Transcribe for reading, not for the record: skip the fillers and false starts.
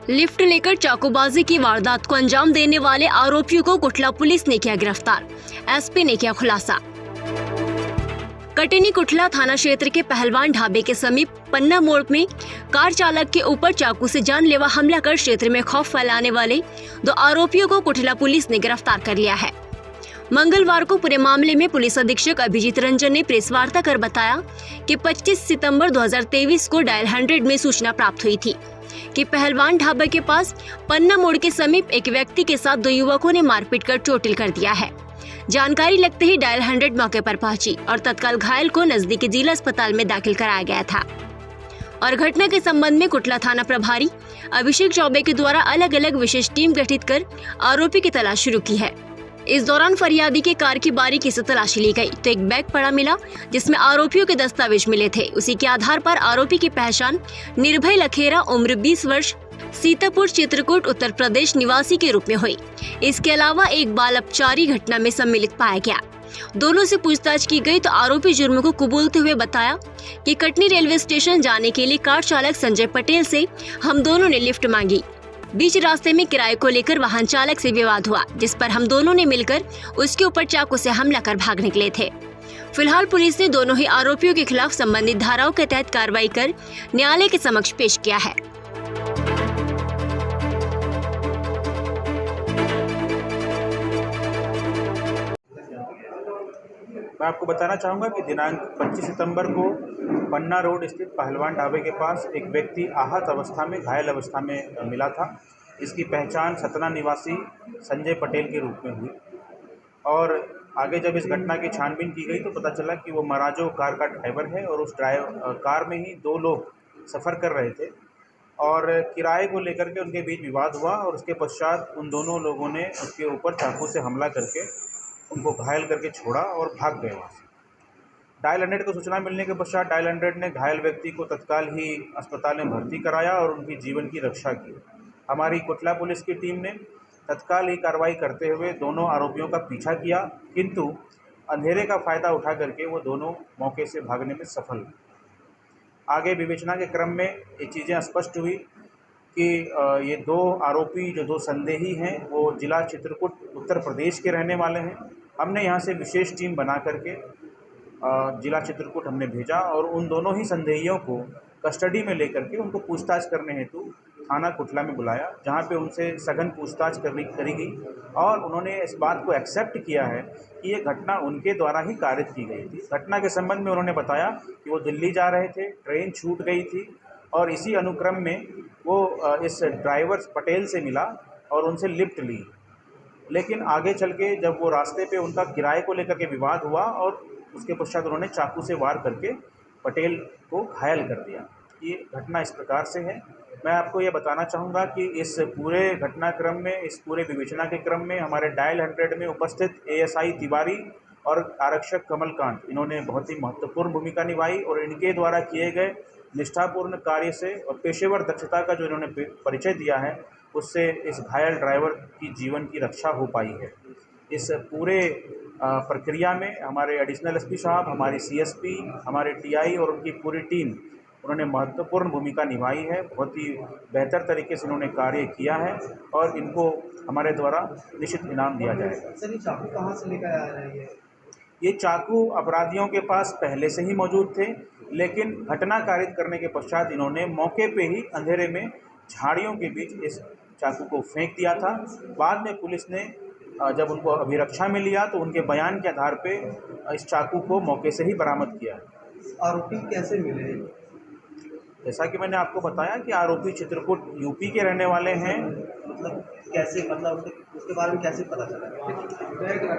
Lift लेकर चाकूबाजी की वारदात को अंजाम देने वाले आरोपियों को कुटला पुलिस ने किया गिरफ्तार। एसपी ने किया खुलासा। कटनी कुटला थाना क्षेत्र के पहलवान ढाबे के समीप पन्ना मोड़ में कार चालक के ऊपर चाकू से जानलेवा हमला कर क्षेत्र में खौफ फैलाने वाले 2 आरोपियों को कुटला पुलिस ने गिरफ्तार कर लिया है। मंगलवार को पूरे मामले में पुलिस अधीक्षक अभिजीत रंजन ने प्रेस वार्ता कर बताया कि 25 सितंबर 2023 को डायल 100 में सूचना प्राप्त हुई थी कि पहलवान ढाबा के पास पन्ना मोड़ के समीप एक व्यक्ति के साथ 2 युवकों ने मारपीट कर चोटिल कर दिया है। जानकारी लगते ही डायल 100 मौके पर पहुंची और तत्काल घायल को नजदीकी जिला अस्पताल में दाखिल कराया गया था। और घटना के संबंध में कुटला थाना प्रभारी अभिषेक चौबे के द्वारा अलग अलग विशेष टीम गठित कर आरोपी की तलाश शुरू की है। इस दौरान फरियादी के कार की बारीकी से तलाशी ली गई तो एक बैग पड़ा मिला जिसमें आरोपियों के दस्तावेज मिले थे। उसी के आधार पर आरोपी की पहचान निर्भय लखेरा उम्र 20 वर्ष सीतापुर चित्रकूट उत्तर प्रदेश निवासी के रूप में हुई। इसके अलावा एक बाल अपचारी घटना में सम्मिलित पाया गया। दोनों से पूछताछ की गई तो आरोपी जुर्म को कबूलते हुए बताया कि कटनी रेलवे स्टेशन जाने के लिए कार चालक संजय पटेल से हम दोनों ने लिफ्ट मांगी। बीच रास्ते में किराए को लेकर वाहन चालक से विवाद हुआ, जिस पर हम दोनों ने मिलकर उसके ऊपर चाकू से हमला कर भाग निकले थे। फिलहाल पुलिस ने दोनों ही आरोपियों के खिलाफ संबंधित धाराओं के तहत कार्रवाई कर न्यायालय के समक्ष पेश किया है। मैं आपको बताना चाहूँगा कि दिनांक 25 सितंबर को पन्ना रोड स्थित पहलवान ढाबे के पास एक व्यक्ति आहत अवस्था में घायल अवस्था में मिला था। इसकी पहचान सतना निवासी संजय पटेल के रूप में हुई और आगे जब इस घटना की छानबीन की गई तो पता चला कि वो मराजो कार का ड्राइवर है और उस कार में ही 2 लोग सफ़र कर रहे थे और किराए को लेकर के उनके बीच विवाद हुआ और उसके पश्चात उन दोनों लोगों ने उसके ऊपर चाकू से हमला करके उनको घायल करके छोड़ा और भाग गए वहाँ से। डायल 100 को सूचना मिलने के पश्चात डायल 100 ने घायल व्यक्ति को तत्काल ही अस्पताल में भर्ती कराया और उनकी जीवन की रक्षा की। हमारी कुटला पुलिस की टीम ने तत्काल ही कार्रवाई करते हुए दोनों आरोपियों का पीछा किया, किंतु अंधेरे का फ़ायदा उठा करके वो दोनों मौके से भागने में सफल हुए। आगे विवेचना के क्रम में ये चीज़ें स्पष्ट हुई कि ये 2 आरोपी जो 2 संदेही हैं वो जिला चित्रकूट उत्तर प्रदेश के रहने वाले हैं। हमने यहाँ से विशेष टीम बना करके जिला चित्रकूट हमने भेजा और उन दोनों ही संदेहियों को कस्टडी में लेकर के उनको पूछताछ करने हेतु थाना कुटला में बुलाया, जहाँ पे उनसे सघन पूछताछ करी गई और उन्होंने इस बात को एक्सेप्ट किया है कि ये घटना उनके द्वारा ही कारित की गई थी। घटना के संबंध में उन्होंने बताया कि वो दिल्ली जा रहे थे, ट्रेन छूट गई थी और इसी अनुक्रम में वो इस ड्राइवर पटेल से मिला और उनसे लिफ्ट ली, लेकिन आगे चल के जब वो रास्ते पे उनका किराए को लेकर के विवाद हुआ और उसके पश्चात उन्होंने चाकू से वार करके पटेल को घायल कर दिया। ये घटना इस प्रकार से है। मैं आपको ये बताना चाहूँगा कि इस पूरे घटनाक्रम में, इस पूरे विवेचना के क्रम में हमारे डायल 100 में उपस्थित एएसआई तिवारी और आरक्षक कमलकांत, इन्होंने बहुत ही महत्वपूर्ण भूमिका निभाई और इनके द्वारा किए गए निष्ठापूर्ण कार्य से और पेशेवर दक्षता का जो इन्होंने परिचय दिया है, उससे इस घायल ड्राइवर की जीवन की रक्षा हो पाई है। इस पूरे प्रक्रिया में हमारे एडिशनल एसपी साहब, हमारी सीएसपी, हमारे टीआई और उनकी पूरी टीम, उन्होंने महत्वपूर्ण भूमिका निभाई है। बहुत ही बेहतर तरीके से उन्होंने कार्य किया है और इनको हमारे द्वारा निश्चित इनाम दिया जाएगा। सर, ये चाकू कहाँ से लेकर आ रही है? ये चाकू अपराधियों के पास पहले से ही मौजूद थे, लेकिन घटना कारित करने के पश्चात इन्होंने मौके पे ही अंधेरे में झाड़ियों के बीच इस चाकू को फेंक दिया था। बाद में पुलिस ने जब उनको अभिरक्षा में लिया तो उनके बयान के आधार पे इस चाकू को मौके से ही बरामद किया। आरोपी कैसे मिले? जैसा कि मैंने आपको बताया कि आरोपी चित्रकूट यूपी के रहने वाले हैं। मतलब कैसे, मतलब उसके बारे में कैसे पता चला?